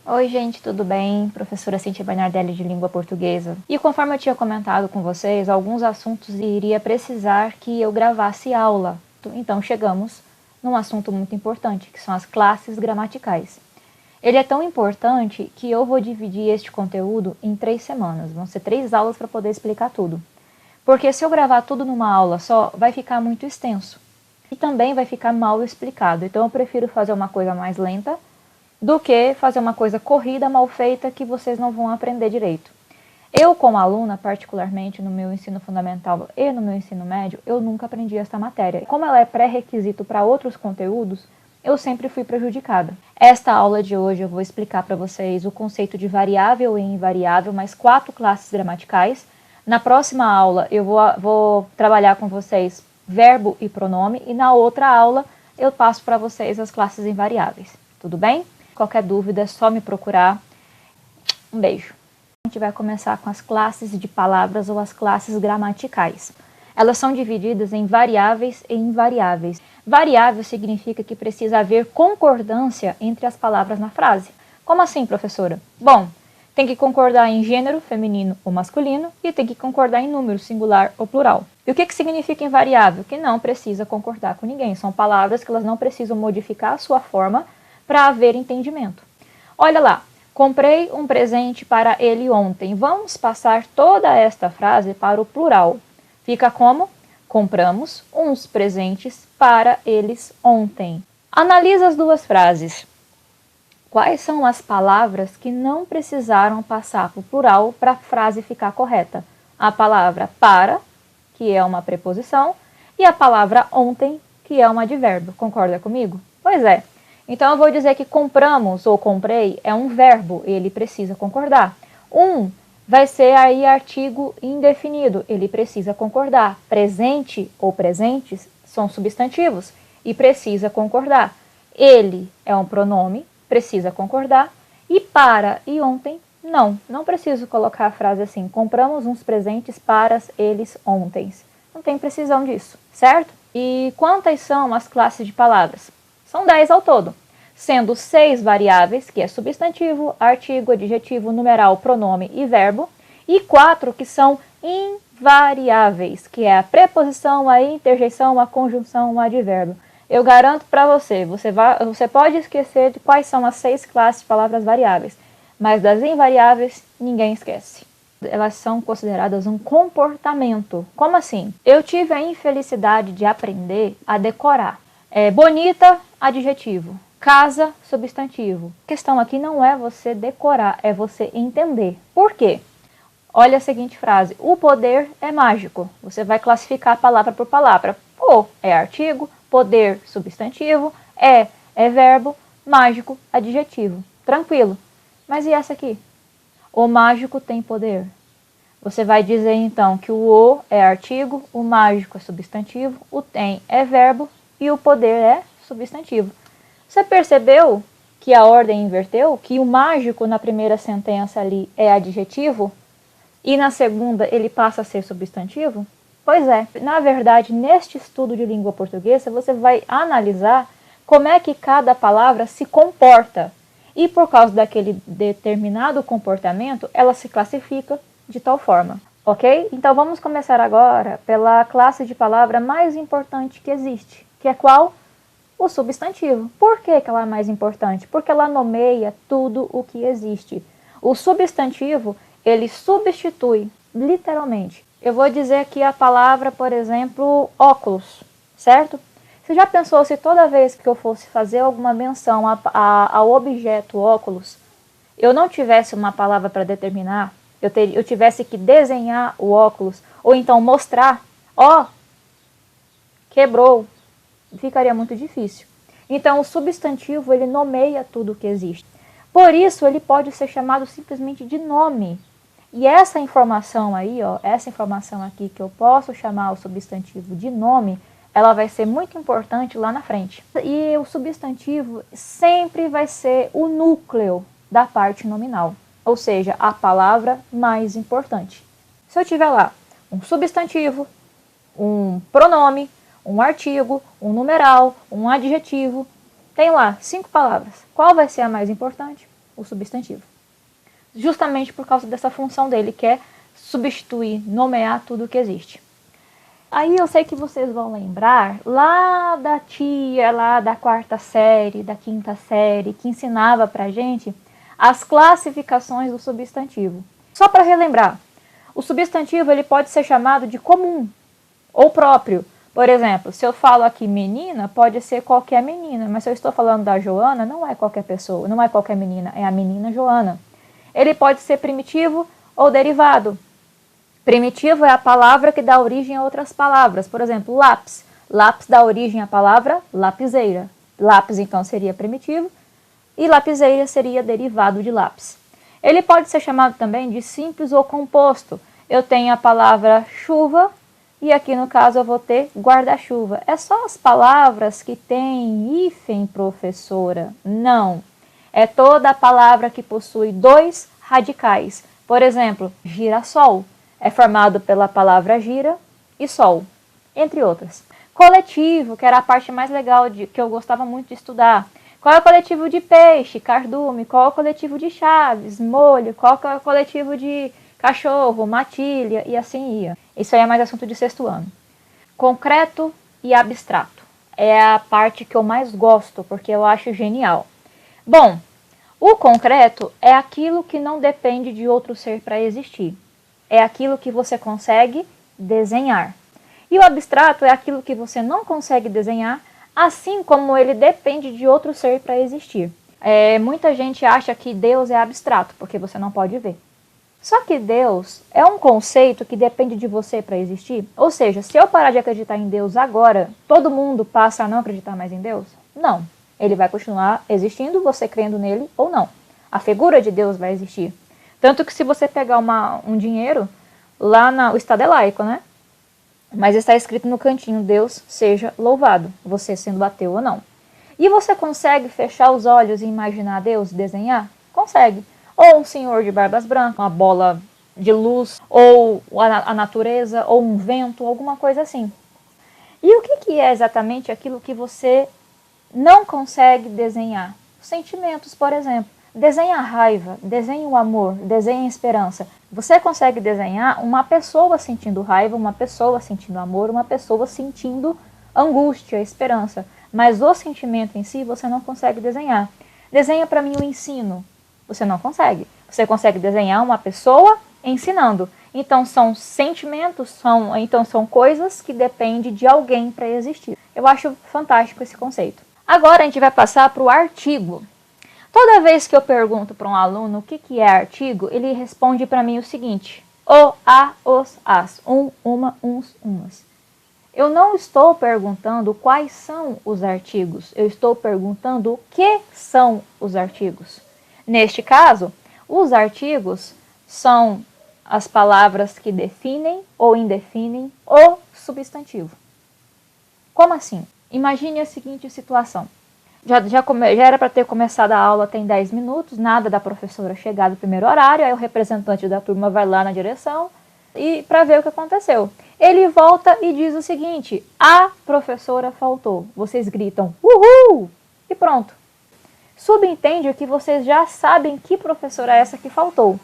Oi gente, tudo bem? Professora Cintia Bernardelli de Língua Portuguesa. E conforme eu tinha comentado com vocês, alguns assuntos iria precisar que eu gravasse aula. Então chegamos num assunto muito importante, que são as classes gramaticais. Ele é tão importante que eu vou dividir este conteúdo em 3 semanas. Vão ser 3 aulas para poder explicar tudo. Porque se eu gravar tudo numa aula só, vai ficar muito extenso. E também vai ficar mal explicado. Então eu prefiro fazer uma coisa mais lenta do que fazer uma coisa corrida, mal feita, que vocês não vão aprender direito. Eu, como aluna, particularmente no meu ensino fundamental e no meu ensino médio, eu nunca aprendi esta matéria. Como ela é pré-requisito para outros conteúdos, eu sempre fui prejudicada. Esta aula de hoje eu vou explicar para vocês o conceito de variável e invariável, mais 4 classes gramaticais. Na próxima aula eu vou trabalhar com vocês verbo e pronome, e na outra aula eu passo para vocês as classes invariáveis. Tudo bem? Qualquer dúvida é só me procurar. Um beijo. A gente vai começar com as classes de palavras ou as classes gramaticais. Elas são divididas em variáveis e invariáveis. Variável significa que precisa haver concordância entre as palavras na frase. Como assim, professora? Bom, tem que concordar em gênero, feminino ou masculino, e tem que concordar em número, singular ou plural. E o que significa invariável? Que não precisa concordar com ninguém. São palavras que elas não precisam modificar a sua forma para haver entendimento. Olha lá, comprei um presente para ele ontem. Vamos passar toda esta frase para o plural. Fica como? Compramos uns presentes para eles ontem. Analisa as duas frases. Quais são as palavras que não precisaram passar para o plural para a frase ficar correta? A palavra para, que é uma preposição, e a palavra ontem, que é um advérbio. Concorda comigo? Pois é. Então eu vou dizer que compramos ou comprei é um verbo, ele precisa concordar. Vai ser aí artigo indefinido, ele precisa concordar. Presente ou presentes são substantivos e precisa concordar. Ele é um pronome, precisa concordar. E para e ontem, não preciso colocar a frase assim, compramos uns presentes para eles ontem. Não tem precisão disso, certo? E quantas são as classes de palavras? São 10 ao todo, sendo 6 variáveis, que é substantivo, artigo, adjetivo, numeral, pronome e verbo, e 4 que são invariáveis, que é a preposição, a interjeição, a conjunção, o advérbio. Eu garanto para você, você pode esquecer de quais são as 6 classes de palavras variáveis, mas das invariáveis ninguém esquece. Elas são consideradas um comportamento. Como assim? Eu tive a infelicidade de aprender a decorar. Bonita, adjetivo. Casa, substantivo. A questão aqui não é você decorar, é você entender. Por quê? Olha a seguinte frase. O poder é mágico. Você vai classificar palavra por palavra. O é artigo, poder, substantivo, é verbo, mágico, adjetivo. Tranquilo. Mas e essa aqui? O mágico tem poder. Você vai dizer então que o é artigo, o mágico é substantivo, o tem é verbo, e o poder é substantivo. Você percebeu que a ordem inverteu? Que o mágico na primeira sentença ali é adjetivo e na segunda ele passa a ser substantivo? Pois é, na verdade, neste estudo de língua portuguesa, você vai analisar como é que cada palavra se comporta. E por causa daquele determinado comportamento, ela se classifica de tal forma. Ok? Então vamos começar agora pela classe de palavra mais importante que existe, que é qual? O substantivo. Por que ela é mais importante? Porque ela nomeia tudo o que existe. O substantivo, ele substitui, literalmente. Eu vou dizer aqui a palavra, por exemplo, óculos, certo? Você já pensou se toda vez que eu fosse fazer alguma menção ao objeto óculos, eu não tivesse uma palavra para determinar, eu tivesse que desenhar o óculos, ou então mostrar, quebrou, ficaria muito difícil. Então, o substantivo, ele nomeia tudo o que existe. Por isso, ele pode ser chamado simplesmente de nome. E essa informação aí, essa informação aqui que eu posso chamar o substantivo de nome, ela vai ser muito importante lá na frente. E o substantivo sempre vai ser o núcleo da parte nominal, ou seja, a palavra mais importante. Se eu tiver lá um substantivo, um pronome, um artigo, um numeral, um adjetivo, tem lá 5 palavras. Qual vai ser a mais importante? o substantivo. Justamente por causa dessa função dele, que é substituir, nomear tudo que existe. Aí eu sei que vocês vão lembrar lá da tia, lá da 4ª série, da 5ª série, que ensinava pra gente as classificações do substantivo. Só para relembrar, o substantivo ele pode ser chamado de comum ou próprio. Por exemplo, se eu falo aqui menina, pode ser qualquer menina, mas se eu estou falando da Joana, não é qualquer pessoa, não é qualquer menina, é a menina Joana. Ele pode ser primitivo ou derivado. Primitivo é a palavra que dá origem a outras palavras. Por exemplo, lápis. Lápis dá origem à palavra lapiseira. Lápis, então, seria primitivo e lapiseira seria derivado de lápis. Ele pode ser chamado também de simples ou composto. Eu tenho a palavra chuva e aqui no caso eu vou ter guarda-chuva. É só as palavras que têm hífen, professora? Não. É toda a palavra que possui 2 radicais. Por exemplo, girassol é formado pela palavra gira e sol, entre outras. Coletivo, que era a parte mais legal que eu gostava muito de estudar. Qual é o coletivo de peixe? Cardume. Qual é o coletivo de chaves? Molho. Qual é o coletivo de cachorro? Matilha. E assim ia. Isso aí é mais assunto de 6º ano. Concreto e abstrato. É a parte que eu mais gosto, porque eu acho genial. Bom, o concreto é aquilo que não depende de outro ser para existir. É aquilo que você consegue desenhar. E o abstrato é aquilo que você não consegue desenhar, assim como ele depende de outro ser para existir. Muita gente acha que Deus é abstrato, porque você não pode ver. Só que Deus é um conceito que depende de você para existir. Ou seja, se eu parar de acreditar em Deus agora, todo mundo passa a não acreditar mais em Deus? Não. Ele vai continuar existindo, você crendo nele ou não. A figura de Deus vai existir. Tanto que se você pegar um dinheiro, lá o Estado é laico, né? Mas está escrito no cantinho, Deus seja louvado, você sendo ateu ou não. E você consegue fechar os olhos e imaginar Deus, desenhar? Consegue. Ou um senhor de barbas brancas, uma bola de luz, ou a natureza, ou um vento, alguma coisa assim. E o que é exatamente aquilo que você não consegue desenhar? Sentimentos, por exemplo. Desenha a raiva, desenha o amor, desenha a esperança. Você consegue desenhar uma pessoa sentindo raiva, uma pessoa sentindo amor, uma pessoa sentindo angústia, esperança. Mas o sentimento em si você não consegue desenhar. Desenha para mim o ensino. Você não consegue. Você consegue desenhar uma pessoa ensinando. Então são sentimentos, são coisas que dependem de alguém para existir. Eu acho fantástico esse conceito. Agora a gente vai passar para o artigo. Toda vez que eu pergunto para um aluno o que é artigo, ele responde para mim o seguinte: o, a, os, as, uma, uns, umas. Eu não estou perguntando quais são os artigos, eu estou perguntando o que são os artigos. Neste caso, os artigos são as palavras que definem ou indefinem o substantivo. Como assim? Imagine a seguinte situação. Já era para ter começado a aula tem 10 minutos, nada da professora chegar no primeiro horário, aí o representante da turma vai lá na direção e para ver o que aconteceu. Ele volta e diz o seguinte: a professora faltou. Vocês gritam, uhul! E pronto. Subentende que vocês já sabem que professora é essa que faltou.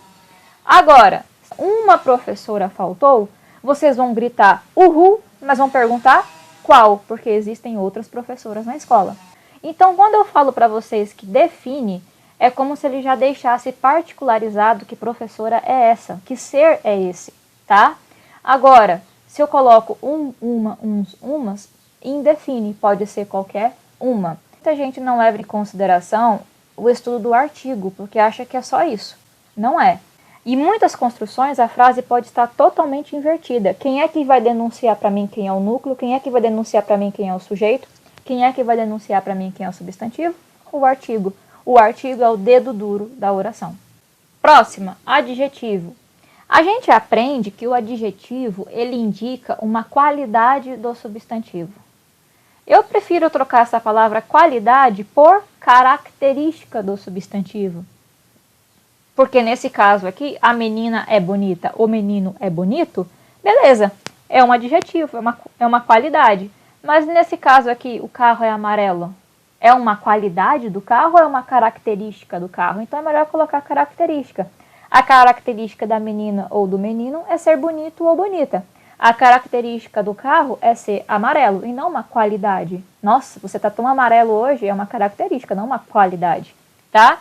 Agora, uma professora faltou, vocês vão gritar uhul, mas vão perguntar qual, porque existem outras professoras na escola. Então, quando eu falo para vocês que define, é como se ele já deixasse particularizado que professora é essa, que ser é esse, tá? Agora, se eu coloco uma, uns, umas, indefine, pode ser qualquer uma. Muita gente não leva em consideração o estudo do artigo, porque acha que é só isso. Não é. Em muitas construções, a frase pode estar totalmente invertida. Quem é que vai denunciar para mim quem é o núcleo? Quem é que vai denunciar para mim quem é o sujeito? Quem é que vai denunciar para mim quem é o substantivo? O artigo. O artigo é o dedo duro da oração. Próxima, adjetivo. A gente aprende que o adjetivo, ele indica uma qualidade do substantivo. Eu prefiro trocar essa palavra qualidade por característica do substantivo. Porque nesse caso aqui, a menina é bonita, o menino é bonito, beleza, é um adjetivo, é uma qualidade. Mas nesse caso aqui, o carro é amarelo. É uma qualidade do carro ou é uma característica do carro? Então é melhor colocar característica. A característica da menina ou do menino é ser bonito ou bonita. A característica do carro é ser amarelo e não uma qualidade. Nossa, você tá tão amarelo hoje, é uma característica, não uma qualidade, tá?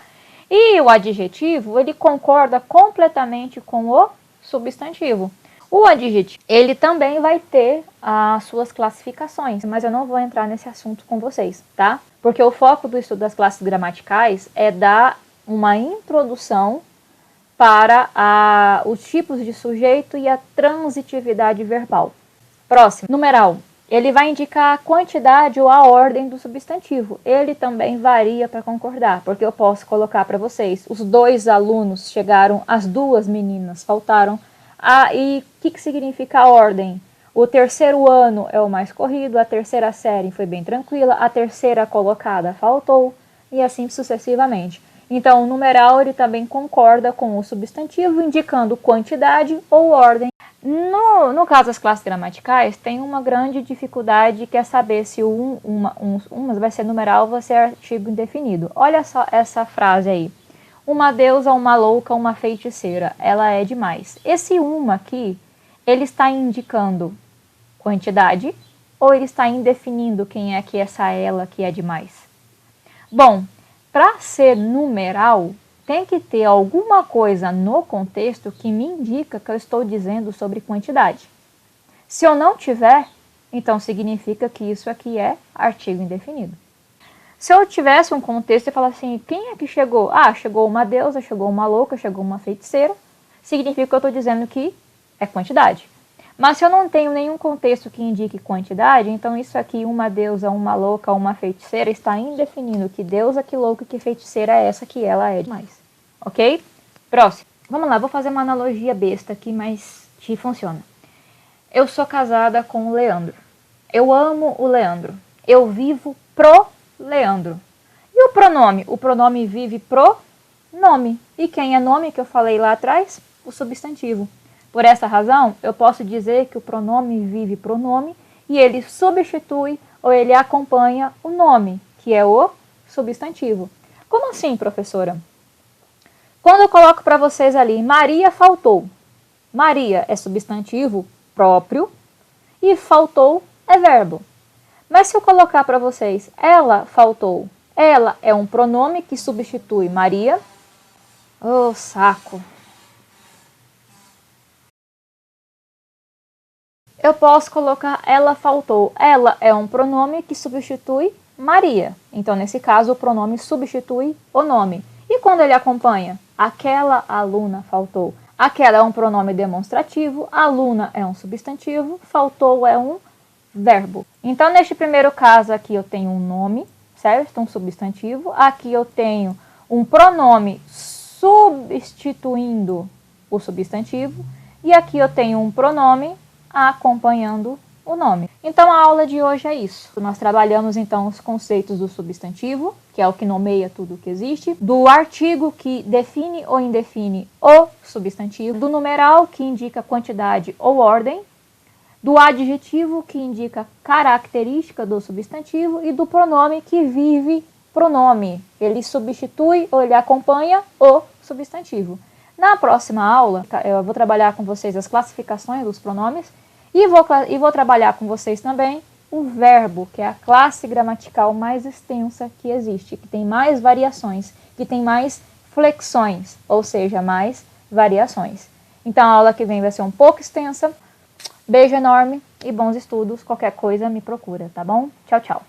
E o adjetivo, ele concorda completamente com o substantivo. O adjetivo, ele também vai ter as suas classificações, mas eu não vou entrar nesse assunto com vocês, tá? Porque o foco do estudo das classes gramaticais é dar uma introdução para os tipos de sujeito e a transitividade verbal. Próximo, numeral. Ele vai indicar a quantidade ou a ordem do substantivo. Ele também varia para concordar, porque eu posso colocar para vocês, os 2 alunos chegaram, as 2 meninas faltaram. E o que significa a ordem? O 3º ano é o mais corrido, a 3ª série foi bem tranquila, a 3ª colocada faltou, e assim sucessivamente. Então, o numeral ele também concorda com o substantivo, indicando quantidade ou ordem. No caso das classes gramaticais, tem uma grande dificuldade que é saber se uma vai ser numeral ou vai ser artigo indefinido. Olha só essa frase aí. Uma deusa, uma louca, uma feiticeira. Ela é demais. Esse uma aqui, ele está indicando quantidade ou ele está indefinindo quem é que essa ela que é demais? Bom, para ser numeral, tem que ter alguma coisa no contexto que me indica que eu estou dizendo sobre quantidade. Se eu não tiver, então significa que isso aqui é artigo indefinido. Se eu tivesse um contexto e falar assim, quem é que chegou? Ah, chegou uma deusa, chegou uma louca, chegou uma feiticeira, significa que eu estou dizendo que é quantidade. Mas se eu não tenho nenhum contexto que indique quantidade, então isso aqui, uma deusa, uma louca, uma feiticeira, está indefinindo que deusa, que louca, que feiticeira é essa que ela é demais. Ok? Próximo. Vamos lá, vou fazer uma analogia besta aqui, mas que funciona. Eu sou casada com o Leandro. Eu amo o Leandro. Eu vivo pro Leandro. E o pronome? O pronome vive pro nome. E quem é nome que eu falei lá atrás? O substantivo. Por essa razão, eu posso dizer que o pronome vive pro nome e ele substitui ou ele acompanha o nome, que é o substantivo. Como assim, professora? Quando eu coloco para vocês ali, Maria faltou. Maria é substantivo próprio e faltou é verbo. Mas se eu colocar para vocês, ela faltou, ela é um pronome que substitui Maria. Oh, saco! Eu posso colocar ela faltou. Ela é um pronome que substitui Maria. Então, nesse caso, o pronome substitui o nome. E quando ele acompanha? Aquela aluna faltou. Aquela é um pronome demonstrativo, aluna é um substantivo, faltou é um verbo. Então, neste primeiro caso aqui, eu tenho um nome, certo? Um substantivo. Aqui eu tenho um pronome substituindo o substantivo. E aqui eu tenho um pronome acompanhando o nome. Então, a aula de hoje é isso. Nós trabalhamos, então, os conceitos do substantivo, que é o que nomeia tudo o que existe, do artigo que define ou indefine o substantivo, do numeral, que indica quantidade ou ordem, do adjetivo, que indica característica do substantivo, e do pronome, que vive pronome. Ele substitui ou ele acompanha o substantivo. Na próxima aula, eu vou trabalhar com vocês as classificações dos pronomes e vou trabalhar com vocês também o verbo, que é a classe gramatical mais extensa que existe, que tem mais variações, que tem mais flexões, ou seja, mais variações. Então, a aula que vem vai ser um pouco extensa. Beijo enorme e bons estudos. Qualquer coisa me procura, tá bom? Tchau, tchau.